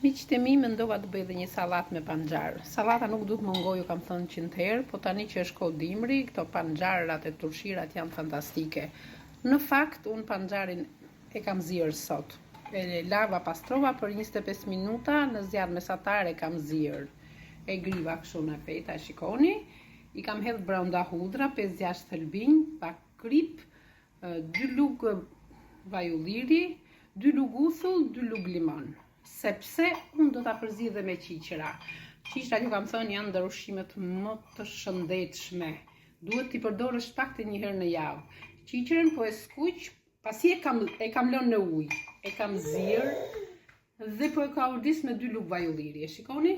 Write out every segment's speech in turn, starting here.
Miqtë e mi, mendova të bëj dhe një sallatë me panxar. Sallata nuk duhet mungoj, ju kam thënë 100 herë, po tani që është kohë dimri, këto panxarat e turqirat janë fantastike. Në fakt, unë panxarin e kam zirë sot. E lava pastrova për 25 minuta, në zjarr mesatar e kam zirë. E griva kështu në peta, e shikoni. I kam hedhë brenda hudra, 5-6 thelbinj, pak krip, 2 lugë vajulliri, 2 lugë uthull, 2 lugë limon. Sepse unë do ta përzidhe me qiqra. Qiqrat, ju kam thënë, janë ndër ushqimet më të shëndetshme. Duhet t'i përdorësh pakte një herë në javë. Qiqren po e skuq, pasi e kam lënë në ujë, e kam zirë dhe po e ka urdis me 2 lugë vajulliri, e shikoni?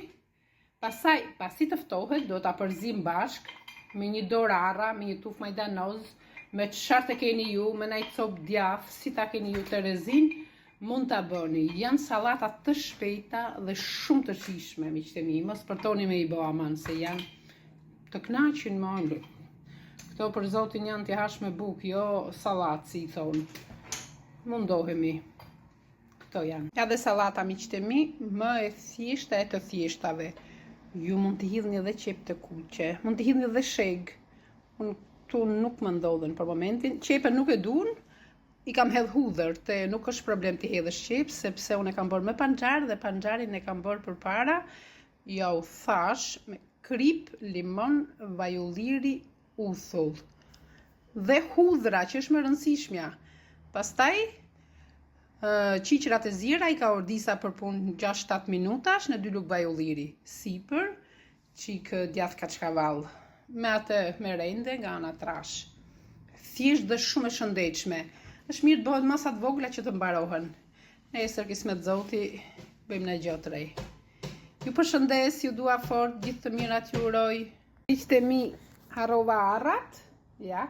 Pastaj, pasi të ftohet, do ta përzim bashk me një dorë arra, me një tufë majdanoz, me çfarë të keni ju, me një copë djath, si ta keni ju të rezin, mund ta bëni. Janë sallata të shpejta dhe shumë të shijshme, miqtë e mi. Mos përtoni me i bë aman, se janë të kënaqin më. Këto për zotin janë t'i hash me bukë, jo sallatë, si i thonë. Mundohemi. Këto janë. Ja dhe sallata, miqtë e mi, më e thjeshta e të thjeshtave. Ju mund t'i hidhni edhe qep të kuqe, mund t'i hidhni edhe sheg. Unë tu nuk më ndodhen për momentin. Qepën nuk e duan, i kam hedh hudhër, te nuk është problem t'i hedhësh qep, sepse unë e kam bërë me panxar dhe panxarin e kam bërë përpara. Ja u thash me krip, limon, vajulliri, uthull. Dhe hudhra, që është më rëndësishmja. Pastaj, qiqrat e zira i ka ordisa për punë 6-7 minutash në 2 lugë vajulliri. Sipër, qikë djath kaçkavall. Me atë merende nga ana trash. Thjesht dhe shumë e shëndetshme. Është mirë të bëhet masat vogla që të mbarohen. Nesër kismet zoti, bëjmë në gjotrej. Ju përshëndes, ju dua fort, gjithë të mirat ju uroj. Miqtë e mi, harrova arrat, ja.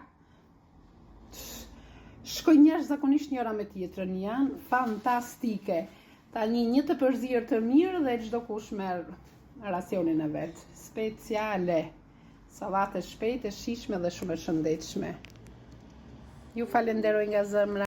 Shkoj njerëz zakonisht njëra me tjetrën, janë fantastike. Tani një të përzirë të mirë dhe çdo kush merr racionin e vet. Speciale. Sallate shpejte, shijshme dhe shumë e shëndetshme. Ju falenderoj nga zemra.